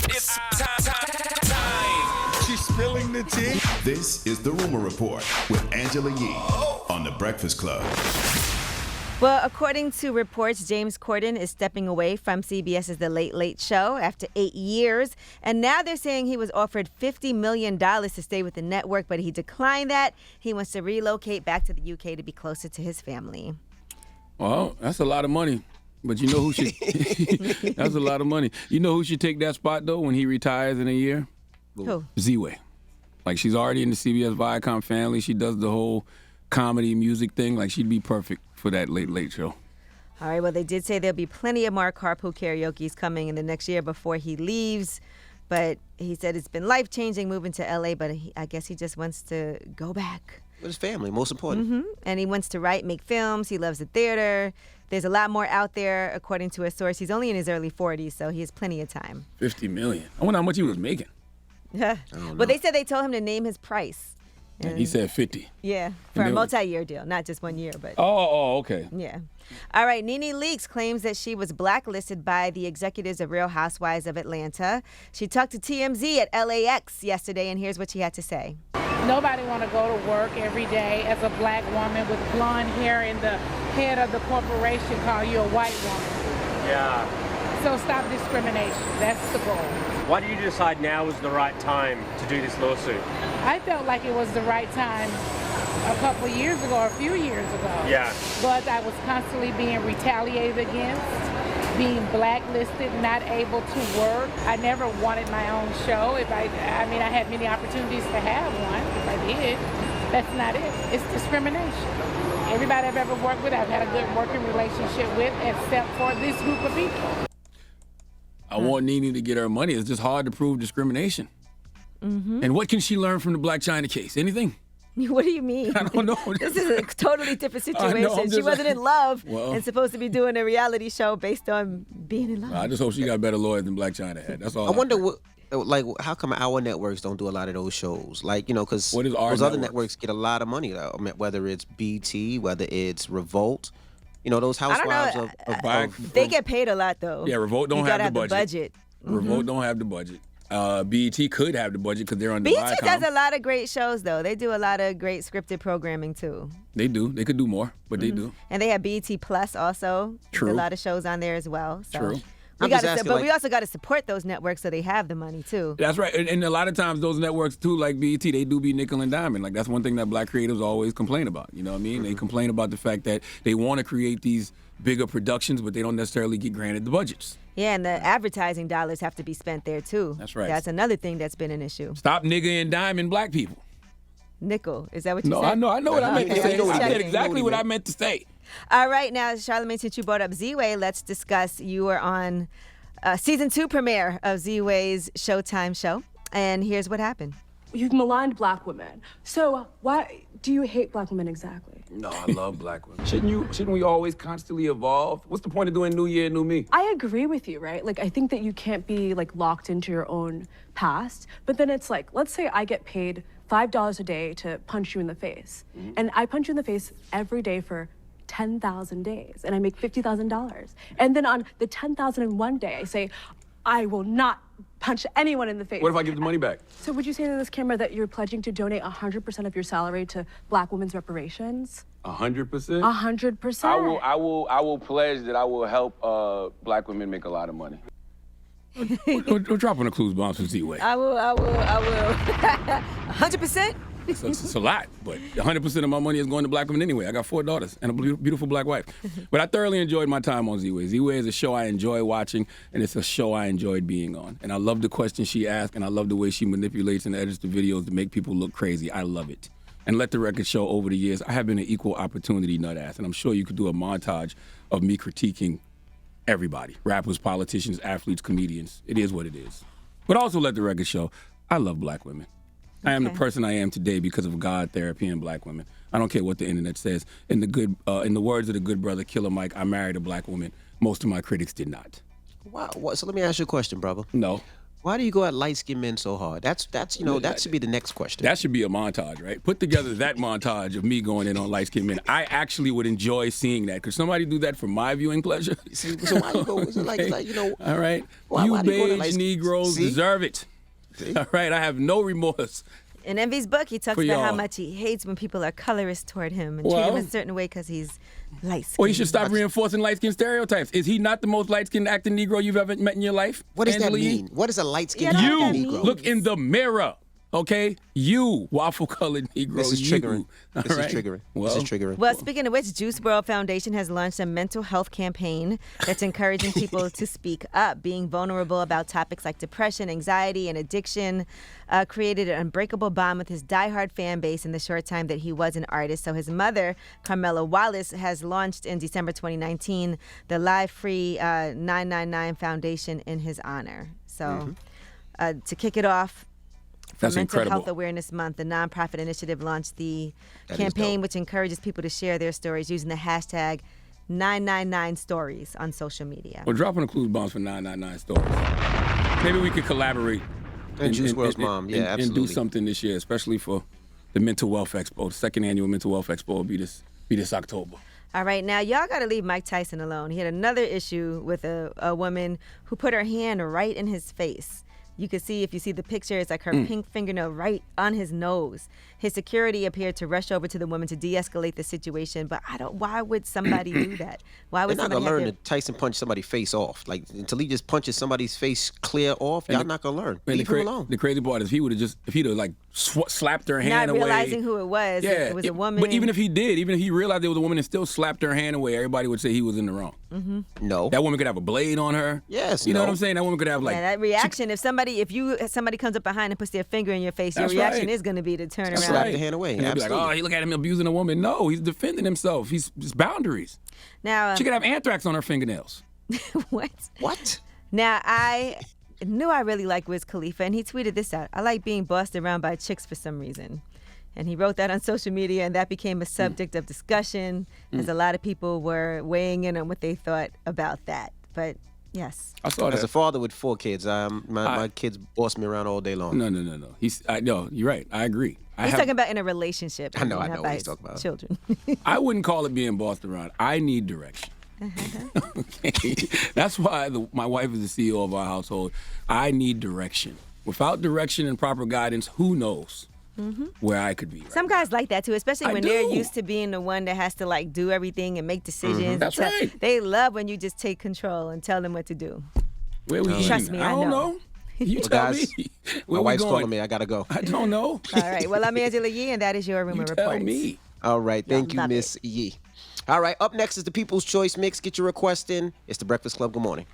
It's time. She's spilling the tea. This is The Rumor Report with Angela Yee on The Breakfast Club. Well, according to reports, James Corden is stepping away from CBS's The Late Late Show after 8 years. And now they're saying he was offered $50 million to stay with the network, but he declined that. He wants to relocate back to the UK to be closer to his family. Well, that's a lot of money. But you know who should... That's a lot of money. You know who should take that spot, though, when he retires in a year? Who? Z-Way. Like, she's already in the CBS Viacom family. She does the whole comedy music thing. Like, she'd be perfect for that Late Late Show. All right, well, they did say there'll be plenty of more carpool karaoke's coming in the next year before he leaves. But he said it's been life-changing moving to L.A., but I guess he just wants to go back. With his family, most important. Mm-hmm. And he wants to write, make films. He loves the theater. There's a lot more out there, according to a source. He's only in his early 40s, so he has plenty of time. $50 million. I wonder how much he was making. Well, they said they told him to name his price. And he said 50. Yeah, for a multi-year deal, not just 1 year, but. Oh, okay. Yeah. All right, Nene Leakes claims that she was blacklisted by the executives of Real Housewives of Atlanta. She talked to TMZ at LAX yesterday, and here's what she had to say. Nobody want to go to work every day as a black woman with blonde hair and the head of the corporation call you a white woman. Yeah. So stop discrimination. That's the goal. Why did you decide now was the right time to do this lawsuit? I felt like it was the right time a couple years ago, or a few years ago. Yeah. But I was constantly being retaliated against, being blacklisted, not able to work. I never wanted my own show. I had many opportunities to have one. If I did, that's not it. It's discrimination. Everybody I've ever worked with, I've had a good working relationship with, except for this group of people. I want Nene to get her money. It's just hard to prove discrimination. Mm-hmm. And what can she learn from the Blac Chyna case? Anything? What do you mean? I don't know. This is a totally different situation. She wasn't in love and supposed to be doing a reality show based on being in love. I just hope she got better lawyers than Blac Chyna had. That's all. I wonder how come our networks don't do a lot of those shows? Like, because those other networks get a lot of money, though. Whether it's BT, whether it's Revolt. Those housewives of they get paid a lot, though. Yeah, Revolt don't have the budget. Revolt Mm-hmm. don't have the budget. BET could have the budget because they're on the BET does a lot of great shows, though. They do a lot of great scripted programming, too. They do. They could do more, but they do. And they have BET Plus also. True. There's a lot of shows on there as well. So. True. We also got to support those networks so they have the money, too. That's right. And a lot of times those networks, too, like BET, they do be nickel and diamond. Like, that's one thing that black creatives always complain about. You know what I mean? Mm-hmm. They complain about the fact that they want to create these bigger productions, but they don't necessarily get granted the budgets. Yeah, and the advertising dollars have to be spent there, too. That's right. That's another thing that's been an issue. Stop nigger and diming black people. Nickel. Is that what you said? No, I know what I meant to say. I said exactly what I meant to say. All right, now, Charlamagne, since you brought up Z-Way, let's discuss. You were on season 2 premiere of Z-Way's Showtime show, and here's what happened. You've maligned black women. So why do you hate black women exactly? No, I love black women. Shouldn't we always constantly evolve? What's the point of doing New Year, New Me? I agree with you, right? Like, I think that you can't be, locked into your own past. But then it's like, let's say I get paid $5 a day to punch you in the face. Mm-hmm. And I punch you in the face every day for 10,000 days. And I make $50,000. And then on the 10,001 day, I say, I will not punch anyone in the face. What if I give the money back? So would you say to this camera that you're pledging to donate 100% of your salary to black women's reparations? 100%? 100%. I will pledge that I will help black women make a lot of money. We're dropping a clues bomb from Z-Way. I will. 100%? It's a lot, but 100% of my money is going to black women anyway. I got 4 daughters and a beautiful black wife. But I thoroughly enjoyed my time on Z-Way. Z-Way is a show I enjoy watching, and it's a show I enjoyed being on. And I love the questions she asks, and I love the way she manipulates and edits the videos to make people look crazy. I love it. And let the record show over the years, I have been an equal opportunity nut ass, and I'm sure you could do a montage of me critiquing everybody. Rappers, politicians, athletes, comedians. It is what it is. But also let the record show, I love black women. I am the person I am today because of God, therapy, and black women. I don't care what the internet says. In the words of the good brother Killer Mike, I married a black woman. Most of my critics did not. Wow. So let me ask you a question, brother. No. Why do you go at light-skinned men so hard? That's that should be the next question. That should be a montage, right? Put together that montage of me going in on light-skinned men. I actually would enjoy seeing that. Could somebody do that for my viewing pleasure? So why you go? Is it like All right. Why do you go to beige Negroes deserve it. See? All right. I have no remorse. In Envy's book, he talks about how much he hates when people are colorist toward him and treat him a certain way because he's light-skinned. Well, he should stop reinforcing light-skinned stereotypes. Is he not the most light-skinned acting Negro you've ever met in your life? What does that mean? What is a light-skinned Negro? Look in the mirror. Okay, you waffle-colored Negro. This is triggering. This is triggering. This is triggering. Well, speaking of which, Juice WRLD Foundation has launched a mental health campaign that's encouraging people to speak up. Being vulnerable about topics like depression, anxiety, and addiction created an unbreakable bond with his diehard fan base in the short time that he was an artist. So his mother, Carmela Wallace, has launched in December 2019 the Live Free 999 Foundation in his honor. So to kick it off, for Mental Health Awareness Month, the nonprofit initiative launched the campaign, which encourages people to share their stories using the hashtag 999stories on social media. Well, dropping a clues bombs for 999 stories. Maybe we could collaborate and Juice WRLD's mom, absolutely, and do something this year, especially for the Mental Wealth Expo. The second annual Mental Wealth Expo will be this October. All right, now y'all got to leave Mike Tyson alone. He had another issue with a woman who put her hand right in his face. You can see, if you see the picture, it's like her pink fingernail right on his nose. His security appeared to rush over to the woman to de-escalate the situation, but why would somebody do that? Why would somebody not gonna learn to Tyson punch somebody's face off? Like, until he just punches somebody's face clear off, y'all not gonna learn. Leave him alone. The crazy part is if he'd have like slapped her hand away. Not realizing who it was. Yeah, it was a woman. But even if he realized it was a woman and still slapped her hand away, everybody would say he was in the wrong. No. That woman could have a blade on her. Yes, You know what I'm saying? That woman could have that reaction, if somebody comes up behind and puts their finger in your face, your reaction is going to be to turn around. Slap the hand away. And be like, oh, you look at him abusing a woman. No, he's defending himself. He's boundaries. Now she could have anthrax on her fingernails. What? Now, I knew I really liked Wiz Khalifa, and he tweeted this out. I like being bossed around by chicks for some reason. And he wrote that on social media, and that became a subject of discussion, as a lot of people were weighing in on what they thought about that. But yes. I saw that. As a father with 4 kids, my kids boss me around all day long. No. No, you're right. I agree. He's talking about in a relationship. I know what he's talking about. Children. I wouldn't call it being bossed around. I need direction. Okay. That's why my wife is the CEO of our household. I need direction. Without direction and proper guidance, who knows where I could be. Right? Some guys like that too, especially when they're used to being the one that has to like do everything and make decisions. That's right. They love when you just take control and tell them what to do. Where we Trust me, I don't know. You tell guys, me. My wife's calling me. I gotta go. I don't know. All right. Well, I'm Angela Yee, and that is your Rumor Report. Tell me. All right. Thank you, Miss Yee. All right. Up next is the People's Choice Mix. Get your request in. It's the Breakfast Club. Good morning.